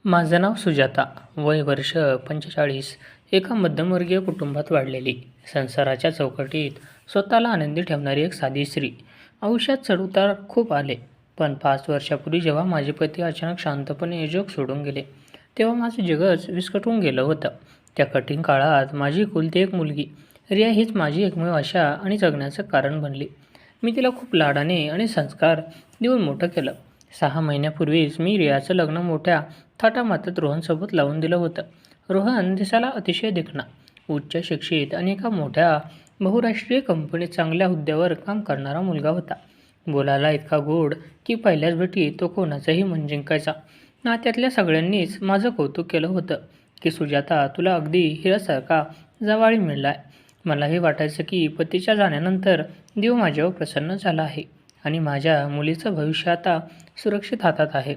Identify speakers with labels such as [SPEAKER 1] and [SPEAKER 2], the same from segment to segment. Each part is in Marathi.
[SPEAKER 1] माझं नाव सुजाता. वय वर्ष 45. एका मध्यमवर्गीय कुटुंबात वाढलेली. संसाराच्या चौकटीत स्वतःला आनंदी ठेवणारी एक साधी स्त्री. आयुष्यात चढउतार खूप आले. पण 5 वर्षापूर्वी जेव्हा माझे पती अचानक शांतपणे जग सोडून गेले, तेव्हा माझं जगच विस्कटून गेलं होतं. त्या कठीण काळात माझी एकुलती एक मुलगी, रिया हीच माझी एकमेव आशा आणि जगण्याचं कारण बनली. मी तिला खूप लाडाने आणि संस्कार देऊन मोठं केलं. 6 महिन्यापूर्वीच मी रियाचं लग्न मोठ्या थाटामाटात रोहनसोबत लावून दिलं होतं. रोहन दिसायला अतिशय देखणा, उच्च शिक्षित आणि एका मोठ्या बहुराष्ट्रीय कंपनीत चांगल्या हुद्द्यावर काम करणारा मुलगा होता. बोलायला इतका गोड की पहिल्याच भेटीत तो कोणाचंही मन जिंकायचा. नात्यातल्या सगळ्यांनीच माझं कौतुक केलं होतं की सुजाता, तुला अगदी हिऱ्यासारखा जावळी मिळालाय. मलाही वाटायचं की पतीच्या जाण्यानंतर देव माझ्यावर प्रसन्न झाला आहे आणि माझ्या मुलीचं भविष्य आता सुरक्षित हातात आहे.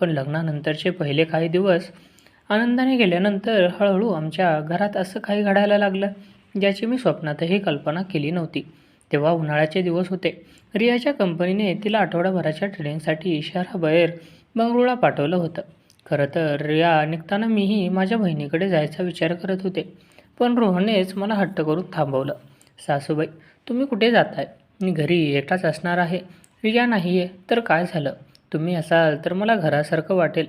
[SPEAKER 1] पण लग्नानंतरचे पहिले काही दिवस आनंदाने गेल्यानंतर हळूहळू आमच्या घरात असं काही घडायला लागलं ज्याची मी स्वप्नातही कल्पना केली नव्हती. तेव्हा उन्हाळ्याचे दिवस होते. रियाच्या कंपनीने तिला आठवडाभराच्या ट्रेनिंगसाठी शहराबाहेर बंगळुरूला पाठवलं होतं. खरं तर रिया निघताना मीही माझ्या बहिणीकडे जायचा विचार करत होते. पण रोहननेच मला हट्ट करून थांबवलं. सासूबाई, तुम्ही कुठे जाताय? मी घरी एकटाच असणार आहे. रिया नाही आहे तर काय झालं? तुम्ही असाल तर मला घरासारखं वाटेल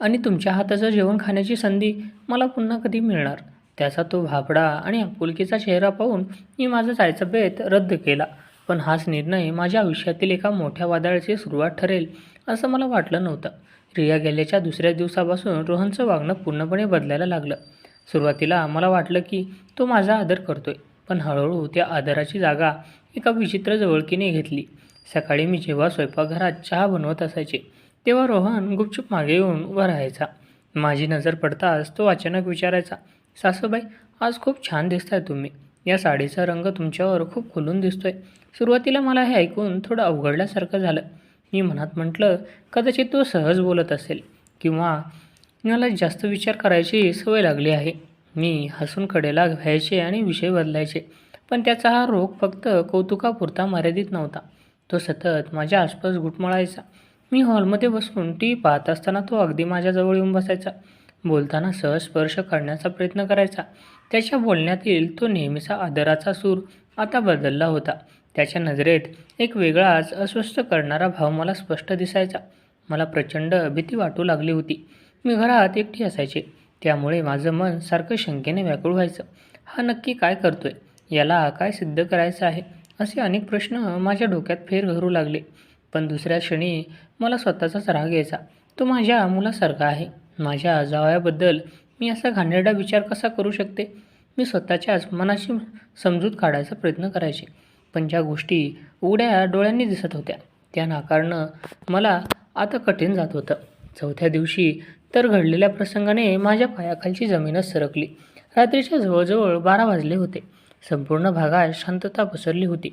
[SPEAKER 1] आणि तुमच्या हाताचं जेवण खाण्याची संधी मला पुन्हा कधी मिळणार? त्याचा तो भाबडा आणि आपुलकीचा चेहरा पाहून मी माझा जायचा बेत रद्द केला. पण हाच निर्णय माझ्या आयुष्यातील एका मोठ्या वादळाची सुरुवात ठरेल असं मला वाटलं नव्हतं. रिया गेल्याच्या दुसऱ्या दिवसापासून रोहनचं वागणं पूर्णपणे बदलायला लागलं. सुरुवातीला मला वाटलं की तो माझा आदर करतोय, पण हळूहळू त्या आदराची जागा एका विचित्र जवळकीने घेतली. सकाळी मी जेव्हा स्वयंपाकघरात चहा बनवत असायचे, तेव्हा रोहन गुपचूप मागे येऊन उभा राहायचा. माझी नजर पडताच तो अचानक विचारायचा, सासूबाई, आज खूप छान दिसताय तुम्ही. या साडीचा रंग तुमच्यावर खूप खुलून दिसतोय. सुरुवातीला मला हे ऐकून थोडं अवघडल्यासारखं झालं. मी मनात म्हटलं, कदाचित तो सहज बोलत असेल किंवा मला जास्त विचार करायची सवय लागली आहे. मी हसून कडेला व्हायचे आणि विषय बदलायचे. पण त्याचा हा रोग फक्त कौतुकापुरता मर्यादित नव्हता. तो सतत माझ्या आसपास घुटमळायचा. मी हॉलमध्ये बसून टी व्ही पाहत असताना तो अगदी माझ्याजवळ येऊन बसायचा. बोलताना सहज स्पर्श करण्याचा प्रयत्न करायचा. त्याच्या बोलण्यातील तो नेहमीचा आदराचा सूर आता बदलला होता. त्याच्या नजरेत एक वेगळाच अस्वस्थ करणारा भाव मला स्पष्ट दिसायचा. मला प्रचंड भीती वाटू लागली होती. मी घरात एकटी असायचे, त्यामुळे माझं मन सारखं शंकेने व्याकुळ व्हायचं. हा नक्की काय करतोय? याला काय सिद्ध करायचं आहे? असे अनेक प्रश्न माझ्या डोक्यात फेर घरू लागले. पण दुसऱ्या क्षणी मला स्वतःचाच राग यायचा. तो माझ्या मुलासारखा आहे. माझ्या जावयाबद्दल मी असा घाणेरडा विचार कसा करू शकते? मी स्वतःच्याच मनाशी समजूत काढायचा प्रयत्न करायचे. पण ज्या गोष्टी उघड्या डोळ्यांनी दिसत होत्या त्या नाकारणं मला आता कठीण जात होतं. चौथ्या दिवशी तर घडलेल्या प्रसंगाने माझ्या पायाखालची जमीनच सरकली. रात्रीच्या जवळजवळ 12 वाजले होते. संपूर्ण भागात शांतता पसरली होती.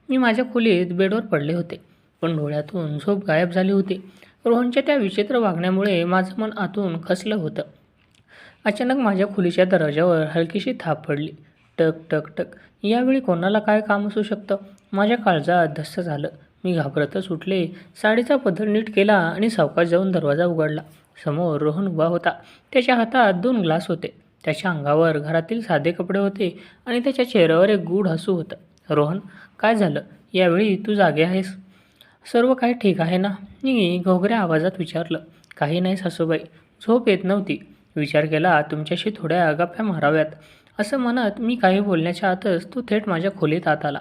[SPEAKER 1] मी माझ्या खोलीत बेडवर पडले होते, पण डोळ्यातून झोप गायब झाली होती. रोहनच्या त्या विचित्र वागण्यामुळे माझं मन आतून खचलं होतं. अचानक माझ्या खोलीच्या दरवाजावर हलकीशी थाप पडली. टक टक टक. यावेळी कोणाला काय काम असू शकतं? माझ्या काळजात धस्स झालं. मी घाबरतच उठले, साडीचा पदर नीट केला आणि सावकाश जाऊन दरवाजा उघडला. समोर रोहन उभा होता. त्याच्या हातात 2 ग्लास होते. त्याच्या अंगावर घरातील साधे कपडे होते आणि त्याच्या चेहऱ्यावर एक गूढ हसू होतं. रोहन, काय झालं? यावेळी तू जागे आहेस? सर्व काही ठीक आहे ना? मी घोगऱ्या आवाजात विचारलं. काही नाही सासूबाई, झोप येत नव्हती. विचार केला तुमच्याशी थोड्या गप्पा माराव्यात. असं म्हणत मी काही बोलण्याच्या आतच तो थेट माझ्या खोलीत आत आला.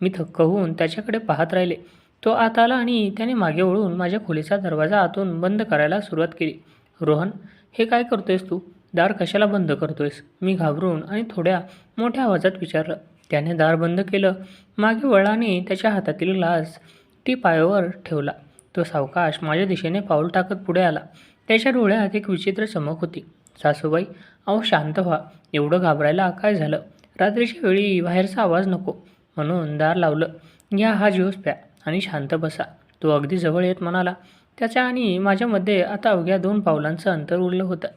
[SPEAKER 1] मी थक्क होऊन त्याच्याकडे पाहत राहिले. तो आत आला आणि त्याने मागे वळून माझ्या खोलीचा दरवाजा आतून बंद करायला सुरुवात केली. रोहन, हे काय करतोयस तू? दार कशाला बंद करतोयस? मी घाबरून आणि थोड्या मोठ्या आवाजात विचारलं. त्याने दार बंद केलं, मागे वळला आणि त्याच्या हातातील ग्लास टी पायावर ठेवला. तो सावकाश माझ्या दिशेने पाऊल टाकत पुढे आला. त्याच्या डोळ्यात एक विचित्र चमक होती. सासूबाई, अहो शांत व्हा. एवढं घाबरायला काय झालं? रात्रीच्या वेळी बाहेरचा आवाज नको म्हणून दार लावलं. घ्या हा ज्यूस प्या आणि शांत बसा. तो अगदी जवळ येत म्हणाला. त्याच्या आणि माझ्यामध्ये आता अवघ्या 2 पावलांचं अंतर उरलं होतं.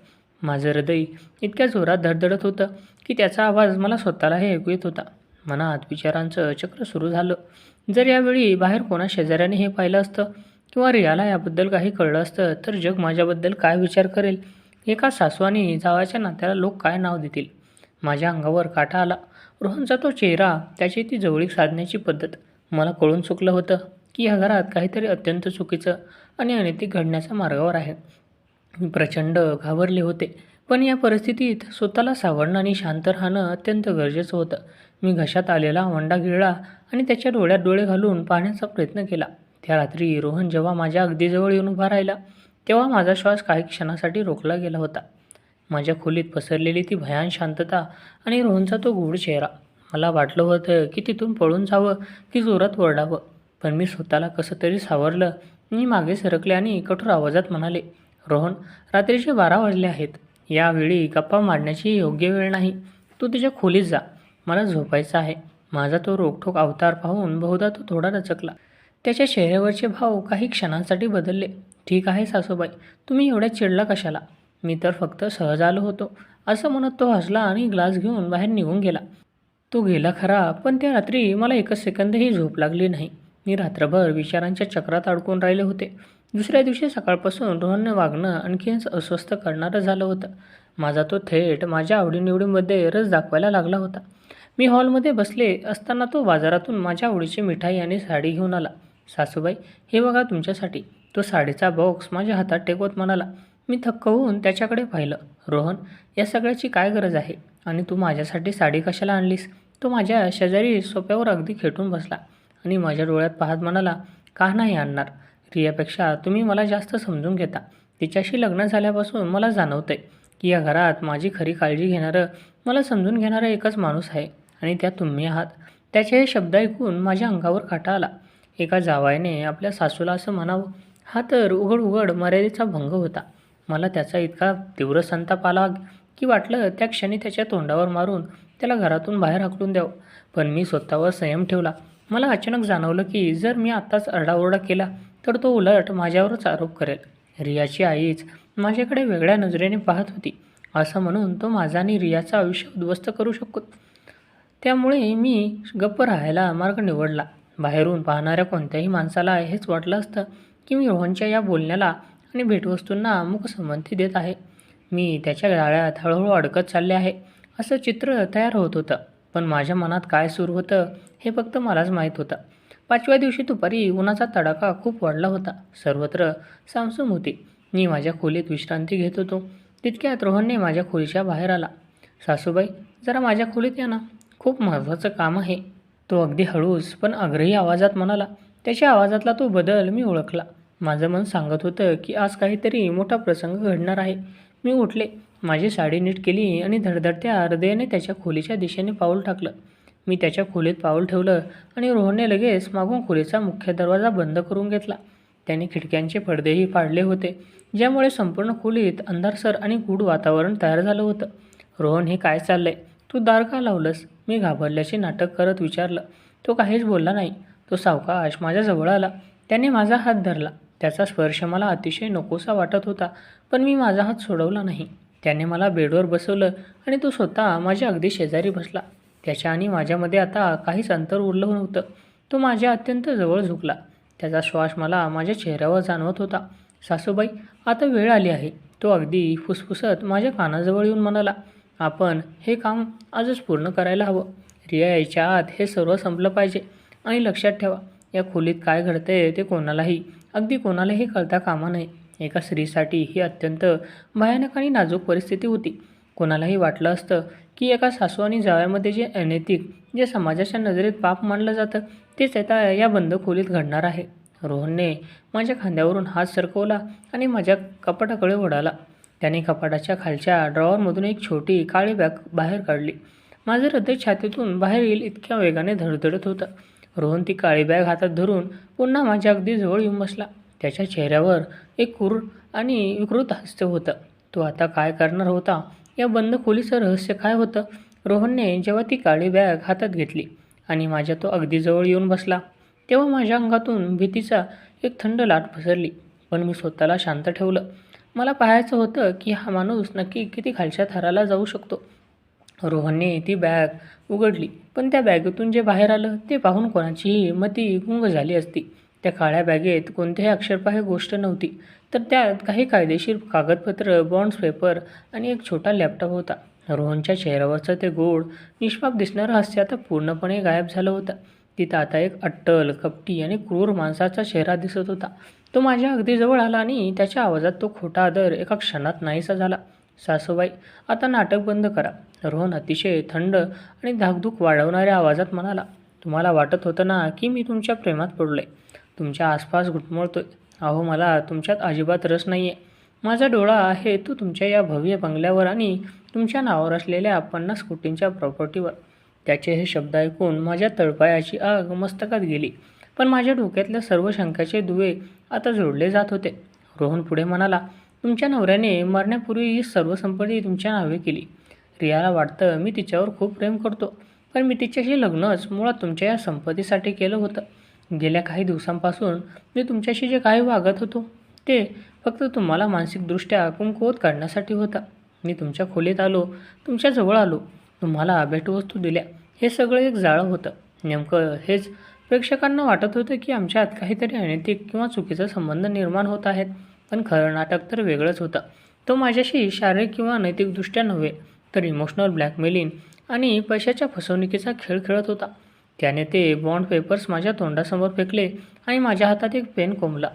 [SPEAKER 1] माझं हृदय इतक्या जोरात धडधडत होतं की त्याचा आवाज मला स्वतःलाही ऐकू येत होता. मनात विचारांचं चक्र सुरू झालं. जर यावेळी बाहेर कोणा शेजाऱ्याने हे पाहिलं असतं किंवा रियाला याबद्दल काही कळलं असतं तर जग माझ्याबद्दल काय विचार करेल, एका सासू आणि जावाच्या नात्याला लोक काय नाव देतील. माझ्या अंगावर काटा आला. रोहनचा तो चेहरा, त्याची ती जवळीक साधण्याची पद्धत. मला कळून चुकलं होतं की या घरात काहीतरी अत्यंत चुकीचं आणि अनैतिक घडण्याच्या मार्गावर आहे. मी प्रचंड घाबरले होते, पण या परिस्थितीत स्वतःला सावरणं आणि शांत राहणं अत्यंत गरजेचं होतं. मी घशात आलेला वंडा गिळला आणि त्याच्या डोळ्यात डोळे घालून पाहण्याचा प्रयत्न केला. त्या रात्री रोहन जेव्हा माझ्या अगदी जवळ येऊन उभा राहिला, तेव्हा माझा श्वास काही क्षणासाठी रोखला गेला होता. माझ्या खोलीत पसरलेली ती भयान शांतता आणि रोहनचा तो गूढ चेहरा. मला वाटलं होतं की तिथून पळून जावं की जोरात ओरडावं, पण मी स्वतःला कसं तरी सावरलं. मी मागे सरकले आणि कठोर आवाजात म्हणाले, रोहन, रात्रीचे 12 वाजले आहेत. यावेळी गप्पा मारण्याची योग्य वेळ नाही. तू तुझ्या खोलीत जा. मला झोपायचं आहे. माझा तो रोखठोक अवतार पाहून बहुधा तो थोडा दचकला. त्याच्या चेहऱ्यावरचे भाव काही क्षणांसाठी बदलले. ठीक आहे सासूबाई, तुम्ही एवढ्या चिडला कशाला? मी तर फक्त सहज आलो होतो, असं म्हणत तो हसला आणि ग्लास घेऊन बाहेर निघून गेला. तो गेला खरा, पण त्या रात्री मला एकच सेकंदही झोप लागली नाही. मी रात्रभर विचारांच्या चक्रात अडकून राहिले होते. दुसऱ्या दिवशी सकाळपासून रोहनने वागणं आणखीनच अस्वस्थ करणारं झालं होतं. माझा तो थेट माझ्या आवडीनिवडींमध्ये रस दाखवायला लागला होता. मी हॉलमध्ये बसले असताना तो बाजारातून माझ्या आवडीची मिठाई आणि साडी घेऊन आला. सासूबाई, हे बघा तुमच्यासाठी. तो साडीचा बॉक्स माझ्या हातात टेकवत म्हणाला. मी थक्क होऊन त्याच्याकडे पाहिलं. रोहन, या सगळ्याची काय गरज आहे? आणि तू माझ्यासाठी साडी कशाला आणलीस? तो माझ्या शेजारी सोफ्यावर अगदी खेटून बसला आणि माझ्या डोळ्यात पाहत म्हणाला, का नाही आणणार? रियापेक्षा तुम्ही मला जास्त समजून घेता. तिच्याशी लग्न झाल्यापासून मला जाणवतंय की या घरात माझी खरी काळजी घेणारं, मला समजून घेणारा एकच माणूस आहे आणि त्या तुम्ही आहात. त्याचे हे शब्द ऐकून माझ्या अंगावर काटा आला. एका जावयाने आपल्या सासूला असं म्हणावं, हा तर उघड उघड मर्यादेचा भंग होता. मला त्याचा इतका तीव्र संताप आला की वाटलं त्या क्षणी त्याच्या तोंडावर मारून त्याला घरातून बाहेर हाकलून द्यावं. पण मी स्वतःवर संयम ठेवला. मला अचानक जाणवलं की जर मी आत्ताच आरडाओरडा केला तर तो उलट माझ्यावरच आरोप करेल. रियाची आईच माझ्याकडे वेगळ्या नजरेने पाहत होती, असं म्हणून तो माझा आणि रियाचं आयुष्य उद्ध्वस्त करू शकतो. त्यामुळे मी गप्प राहायला मार्ग निवडला. बाहेरून पाहणाऱ्या कोणत्याही माणसाला हेच वाटलं असतं की मी रोहनच्या या बोलण्याला आणि भेटवस्तूंना मूकसंमती देत आहे. मी त्याच्या जाळ्यात हळूहळू अडकत चालले आहे, असं चित्र तयार होत होतं. पण माझ्या मनात काय सुरू होतं हे फक्त मलाच माहीत होतं. 5व्या दिवशी दुपारी उन्हाचा तडाखा खूप वाढला होता. सर्वत्र सामसूम होती. मी माझ्या खोलीत विश्रांती घेत होतो. तितक्यात रोहनने माझ्या खोलीच्या बाहेर आला. सासूबाई, जरा माझ्या खोलीत या ना, खूप महत्त्वाचं काम आहे. तो अगदी हळूच पण आग्रही आवाजात म्हणाला. त्याच्या आवाजातला तो बदल मी ओळखला. माझं मन सांगत होतं की आज काहीतरी मोठा प्रसंग घडणार आहे. मी उठले, माझी साडी नीट केली आणि धडधडत्या हृदयाने त्याच्या खोलीच्या दिशेने पाऊल टाकलं. मी त्याच्या खोलीत पाऊल ठेवलं आणि रोहनने लगेच मागून खोलीचा मुख्य दरवाजा बंद करून घेतला. त्याने खिडक्यांचे पडदेही फाडले होते, ज्यामुळे संपूर्ण खोलीत अंधारसर आणि गूढ वातावरण तयार झालं होतं. रोहन, हे काय चाललंय? तू दार का लावलंस? मी घाबरल्याचे नाटक करत विचारलं. तो काहीच बोलला नाही. तो सावकाश माझ्याजवळ आला. त्याने माझा हात धरला. त्याचा स्पर्श मला अतिशय नकोसा वाटत होता, पण मी माझा हात सोडवला नाही. त्याने मला बेडवर बसवलं आणि तो स्वतः माझ्या अगदी शेजारी बसला. त्याच्या आणि माझ्यामध्ये आता काहीच अंतर उरलं नव्हतं. तो माझ्या अत्यंत जवळ झुकला. त्याचा श्वास मला माझ्या चेहऱ्यावर जाणवत होता. सासूबाई, आता वेळ आली आहे. तो अगदी फुसफुसत माझ्या कानाजवळ येऊन म्हणाला, आपण हे काम आजच पूर्ण करायला हवं. रिया यायच्या आत हे सर्व संपलं पाहिजे. आणि लक्षात ठेवा, या खोलीत काय घडतंय ते कोणालाही, अगदी कोणालाही कळता कामा नये. एका स्त्रीसाठी ही अत्यंत भयानक आणि नाजूक परिस्थिती होती. कोणालाही वाटलं असतं की एका सासू आणि जावयामध्ये जे अनैतिक, जे समाजाच्या नजरेत पाप मानलं जातं, तेच आता या बंद खोलीत घडणार आहे. रोहनने माझ्या खांद्यावरून हात सरकवला आणि माझ्या कपाटाकडे वळाला. त्याने कपाटाच्या खालच्या ड्रॉवरमधून एक छोटी काळी बॅग बाहेर काढली. माझं हृदय छातीतून बाहेर येईल इतक्या वेगाने धडधडत होतं. रोहन ती काळी बॅग हातात धरून पुन्हा माझ्या अगदी जवळ येऊन बसला. त्याच्या चेहऱ्यावर एक क्रूर आणि विकृत हास्य होतं. तो आता काय करणार होता? या बंद खोलीचं रहस्य काय होतं? रोहनने जेव्हा ती काळी बॅग हातात घेतली आणि माझ्या तो अगदी जवळ येऊन बसला, तेव्हा माझ्या अंगातून भीतीचा एक थंड लाट पसरली. पण मी स्वतःला शांत ठेवलं. मला पाहायचं होतं की हा माणूस नक्की किती खालच्या थराला जाऊ शकतो. रोहनने ती बॅग उघडली, पण त्या बॅगेतून जे बाहेर आलं ते पाहून कोणाचीही मती गुंग झाली असती. त्या काळ्या बॅगेत कोणत्याही अक्षरपाही गोष्ट नव्हती, तर त्यात काही कायदेशीर कागदपत्र, बॉन्ड्स पेपर आणि एक छोटा लॅपटॉप होता. रोहनच्या चेहऱ्यावरचं ते गोड, निष्पाप दिसणारं हास्य आता पूर्णपणे गायब झालं होतं. तिथं आता एक अट्टल, कपटी आणि क्रूर माणसाचा चेहरा दिसत होता. तो माझ्या अगदी जवळ आला आणि त्याच्या आवाजात तो खोटा आदर एका क्षणात नाहीसा झाला. "सासूबाई, आता नाटक बंद करा." रोहन अतिशय थंड आणि धाकधूक वाढवणाऱ्या आवाजात म्हणाला. "तुम्हाला वाटत होतं ना की मी तुमच्या प्रेमात पडलोय, तुमच्या आसपास घुटमळतोय. अहो, मला तुमच्यात अजिबात रस नाही आहे. माझा डोळा आहे तो तुमच्या या भव्य बंगल्यावर आणि तुमच्या नावावर असलेल्या 50 कोटींच्या प्रॉपर्टीवर." त्याचे हे शब्द ऐकून माझ्या तळपायाची आग मस्तकात गेली, पण माझ्या डोक्यातल्या सर्व शंकाचे दुवे आता जोडले जात होते. रोहन पुढे म्हणाला, "तुमच्या नवऱ्याने मरण्यापूर्वी ही सर्व संपत्ती तुमच्या नावे केली. रियाला वाटतं मी तिच्यावर खूप प्रेम करतो, पण मी तिच्याशी लग्नच मुळात तुमच्या या संपत्तीसाठी केलं होतं. गेल्या काही दिवसांपासून मी तुमच्याशी जे काही वागत होतो, ते फक्त तुम्हाला मानसिकदृष्ट्या कमकुवत काढण्यासाठी होतं. मी तुमच्या खोलीत आलो, तुमच्या जवळ आलो, तुम्हाला भेटवस्तू दिल्या. हे सगळं एक जाळं होतं. नेमकं हेच प्रेक्षकांना वाटत होतं की आमच्यात काहीतरी अनैतिक किंवा चुकीचा संबंध निर्माण होत आहेत. पण खरं नाटक तर वेगळंच होतं. तो माझ्याशी शारीरिक किंवा नैतिकदृष्ट्या नव्हे, तर इमोशनल ब्लॅकमेलिंग आणि पैशाच्या फसवणुकीचा खेळ खेळत होता." त्याने ते बॉन्ड पेपर्स माझ्या तोंडासमोर फेकले आणि माझ्या हातात एक पेन कोंबला.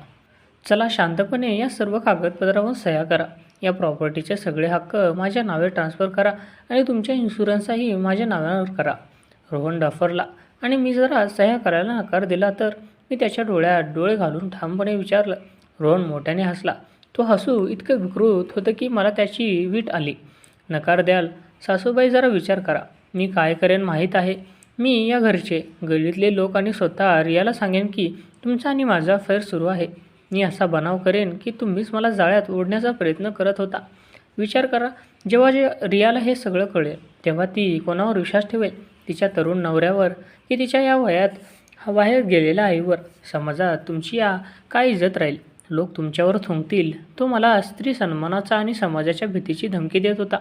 [SPEAKER 1] "चला, शांतपणे या सर्व कागदपत्रावर सह्या करा. या प्रॉपर्टीचे सगळे हक्क माझ्या नावे ट्रान्सफर करा आणि तुमच्या इन्शुरन्सही माझ्या नावावर करा." रोहन डफरला आणि मी जरा सह्या करायला नकार दिला तर मी त्याच्या डोळ्यात डोळे घालून ठामपणे विचारलं. रोहन मोठ्याने हसला. तो हसू इतकं विकृत होतं की मला त्याची वीट आली. "नकार द्याल? सासूबाई, जरा विचार करा. मी काय करेन माहीत आहे. मी या घरचे, गल्लीतले लोक आणि स्वतः रियाला सांगेन की तुमचा आणि माझा अफेअर सुरू आहे. मी असा बनाव करेन की तुम्हीच मला जाळ्यात ओढण्याचा प्रयत्न करत होता. विचार करा, जेव्हा रियाला हे सगळं कळेल, तेव्हा ती कोणावर विश्वास ठेवेल? तिच्या तरुण नवऱ्यावर की तिच्या या वाह्यात गेलेल्या आईवर? समाजात तुमची काय इज्जत राहील? लोक तुमच्यावर थुंकतील." तो मला स्त्री सन्मानाचा आणि समाजाच्या भीतीची धमकी देत होता.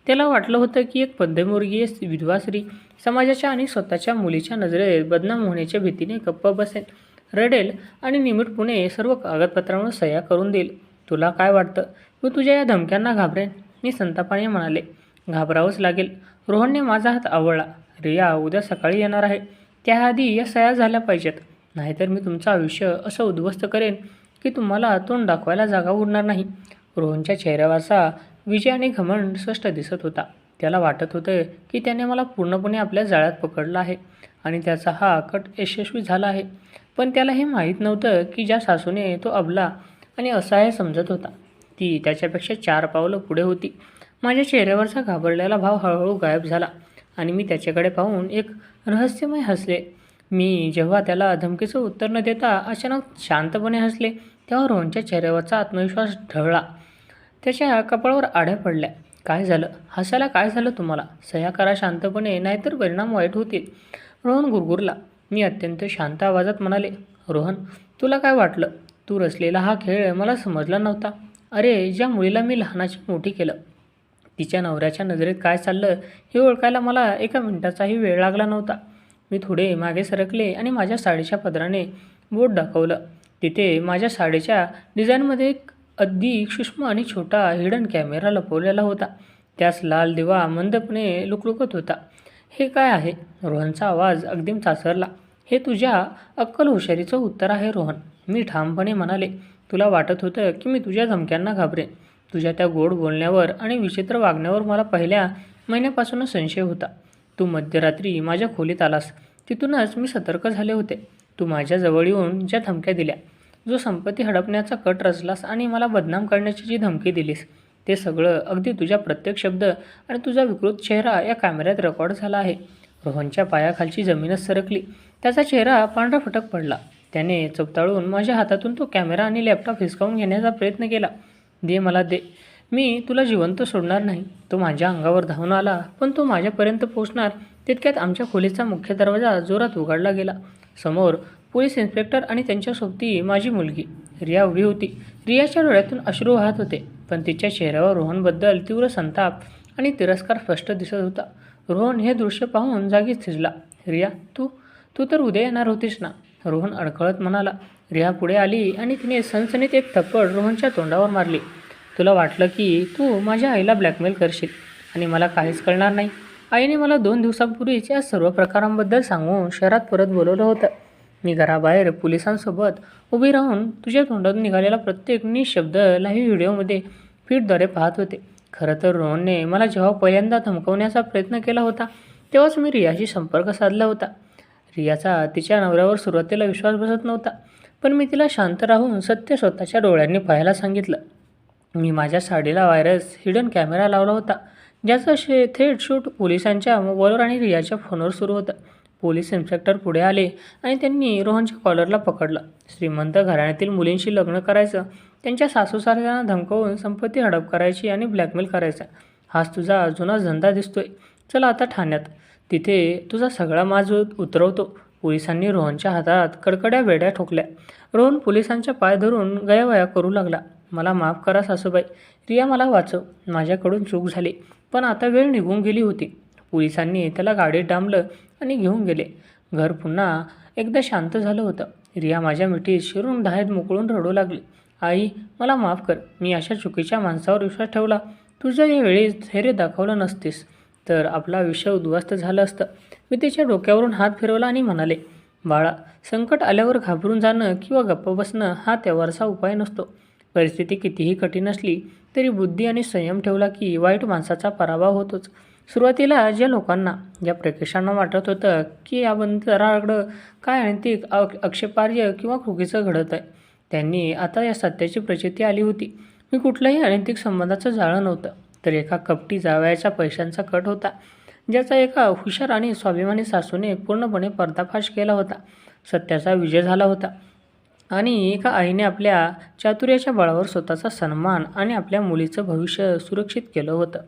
[SPEAKER 1] त्याला वाटलं होतं की एक मध्यमवर्गीय विधवा स्त्री समाजाच्या आणि स्वतःच्या मुलीच्या नजरेत बदनाम होण्याच्या भीतीने गप्प बसेल, रडेल आणि निमूटपणे सर्व कागदपत्रांवर सह्या करून देईल. "तुला काय वाटतं, मी तुझ्या या धमक्यांना घाबरेन?" मी संतापाने म्हणाले. "घाबरावंच लागेल." रोहनने माझा हात आवळला. "रिया उद्या सकाळी येणार आहे. त्याआधी या सह्या झाल्या पाहिजेत. नाहीतर मी तुमचं आयुष्य असं उद्ध्वस्त करेन की तुम्हाला तोंड दाखवायला जागा उरणार नाही." रोहनच्या चेहऱ्यावरचा विजय आणि घमंड स्पष्ट दिसत होता. त्याला वाटत होतं की त्याने मला पूर्णपणे आपल्या जाळ्यात पकडलं आहे आणि त्याचा हा कट यशस्वी झाला आहे. पण त्याला हे माहीत नव्हतं की ज्या सासूने तो अबला आणि असहाय्य समजत होता, ती त्याच्यापेक्षा 4 पावलं पुढे होती. माझ्या चेहऱ्यावरचा घाबरलेला भाव हळूहळू गायब झाला आणि मी त्याच्याकडे पाहून एक रहस्यमय हसले. मी जेव्हा त्याला धमकीचं उत्तर न देता अचानक शांतपणे हसले, तेव्हा रोहनच्या चेहऱ्यावरचा आत्मविश्वास ढळला. त्याच्या कपाळावर आड्या पडल्या. "काय झालं? हसायला काय झालं तुम्हाला? सह्या करा शांतपणे, नाहीतर परिणाम वाईट होतील." रोहन गुरगुरला. मी अत्यंत शांत आवाजात म्हणाले, "रोहन, तुला काय वाटलं? तू रचलेला हा खेळ मला समजला नव्हता. अरे, ज्या मुलीला मी लहानाची मोठी केलं, तिच्या नवऱ्याच्या नजरेत काय चाललं हे ओळखायला मला एका मिनिटाचाही वेळ लागला नव्हता." मी थोडे मागे सरकले आणि माझ्या साडीच्या पदराने बोट दाखवलं. तिथे माझ्या साडीच्या डिझाईनमध्ये एक अगदी सूक्ष्म आणि छोटा हिडन कॅमेरा लपवलेला होता. त्यास लाल दिवा मंदपणे लुकलुकत होता. "हे काय आहे?" रोहनचा आवाज अगदी चाचरला. "हे तुझ्या अक्कल हुशारीचं उत्तर आहे रोहन." मी ठामपणे म्हणाले. "तुला वाटत होतं की मी तुझ्या धमक्यांना घाबरेन. तुझ्या त्या गोड बोलण्यावर आणि विचित्र वागण्यावर मला पहिल्या महिन्यापासूनच संशय होता. तू मध्यरात्री माझ्या खोलीत आलास, तिथूनच मी सतर्क झाले होते. तू माझ्या जवळ येऊन ज्या धमक्या दिल्या, जो संपत्ती हडपण्याचा कट रचलास आणि मला बदनाम करण्याची जी धमकी दिलीस, ते सगळं अगदी तुझा प्रत्येक शब्द आणि तुझा विकृत चेहरा या कॅमेऱ्यात रेकॉर्ड झाला आहे." रोहनच्या पायाखालची जमीनच सरकली. त्याचा चेहरा पांढरा फटक पडला. त्याने चपटाळून माझ्या हातातून तो कॅमेरा आणि लॅपटॉप हिसकावून घेण्याचा प्रयत्न केला. "दे, मला दे. मी तुला जिवंत सोडणार नाही." तो माझ्या अंगावर धावून आला, पण तो माझ्यापर्यंत पोहोचणार तितक्यात आमच्या खोलीचा मुख्य दरवाजा जोरात उघडला गेला. समोर पोलीस इन्स्पेक्टर आणि त्यांच्या सोबती माझी मुलगी रिया उभी होती. रियाच्या डोळ्यातून अश्रू वाहत होते, पण तिच्या चेहऱ्यावर रोहनबद्दल तीव्र संताप आणि तिरस्कार स्पष्ट दिसत होता. रोहन हे दृश्य पाहून जागीच थिजला. "रिया, तू तू तर उद्या येणार होतीस ना?" रोहन अडखळत म्हणाला. रिया पुढे आली आणि तिने सणसणीत एक थप्पड रोहनच्या तोंडावर मारली. तुला वाटलं की तू माझ्या आईला ब्लॅकमेल करशील आणि मला काहीच कळणार नाही. आईने मला 2 दिवसांपूर्वीच या सर्व प्रकारांबद्दल सांगून शहरात परत बोलवलं होतं. मी घराबाहेर पोलिसांसोबत उभी राहून तुझ्या तोंडातून निघालेला प्रत्येक निशब्द लाईव्ह व्हिडिओमध्ये फीडद्वारे पाहत होते. खरं तर रोहनने मला जेव्हा पहिल्यांदा धमकवण्याचा प्रयत्न केला होता तेव्हाच मी रियाशी संपर्क साधला होता. रियाचा तिच्या नवऱ्यावर सुरुवातीला विश्वास बसत नव्हता, पण मी तिला शांत राहून सत्य स्वतःच्या डोळ्यांनी पाहायला सांगितलं. मी माझ्या साडीला वायरस हिडन कॅमेरा लावला होता, ज्याचं थेट शूट पोलिसांच्या मोबाईलवर आणि रियाच्या फोनवर सुरू होतं. पोलीस इन्स्पेक्टर पुढे आले आणि त्यांनी रोहनच्या कॉलरला पकडलं. श्रीमंत घराण्यातील मुलींशी लग्न करायचं, त्यांच्या सासूसाऱ्यांना धमकवून संपत्ती हडप करायची आणि ब्लॅकमेल करायचा. हाच तुझा जुना धंदा दिसतोय. चला आता ठाण्यात, तिथे तुझा सगळा माज उतरवतो. पोलिसांनी रोहनच्या हातात कडकड्या बेड्या ठोकल्या. रोहन पोलिसांच्या पाय धरून गयावया करू लागला. मला माफ करा सासूबाई, रिया मला वाचव. माझ्याकडून चूक झाली, पण आता वेळ निघून गेली होती. पोलिसांनी त्याला गाडीत डांबलं आणि घेऊन गेले. घर पुन्हा एकदा शांत झालं होतं. रिया माझ्या मिठीत शिरून धायत मोकळून रडू लागली. आई, मला माफ कर. मी अशा चुकीच्या माणसावर विश्वास ठेवला. तुझ्या या वेळी धैर्य दाखवलं नसतेस तर आपलं आयुष्य उद्ध्वस्त झालं असतं. मी तिच्या डोक्यावरून हात फिरवला आणि म्हणाले, बाळा, संकट आल्यावर घाबरून जाणं किंवा गप्प बसणं हा त्यावरचा उपाय नसतो. परिस्थिती कितीही कठीण असली तरी बुद्धी आणि संयम ठेवला की वाईट माणसाचा पराभव होतोच. सुरुवातीला ज्या लोकांना, ज्या प्रेक्षकांना वाटत होतं की या बंदराकडं काय अनैतिक, आक्षेपार्ह किंवा चुकीचं घडत आहे, त्यांनी आता या सत्याची प्रचिती आली होती. मी कुठल्याही अनैतिक संबंधाचं जाळं नव्हतं, तर एका कपटी जावयाच्या पैशांचा कट होता, ज्याचा एका हुशार आणि स्वाभिमानी सासूने पूर्णपणे पर्दाफाश केला होता. सत्याचा विजय झाला होता आणि एका आईने आपल्या चातुर्याच्या बळावर स्वतःचा सन्मान आणि आपल्या मुलीचं भविष्य सुरक्षित केलं होतं.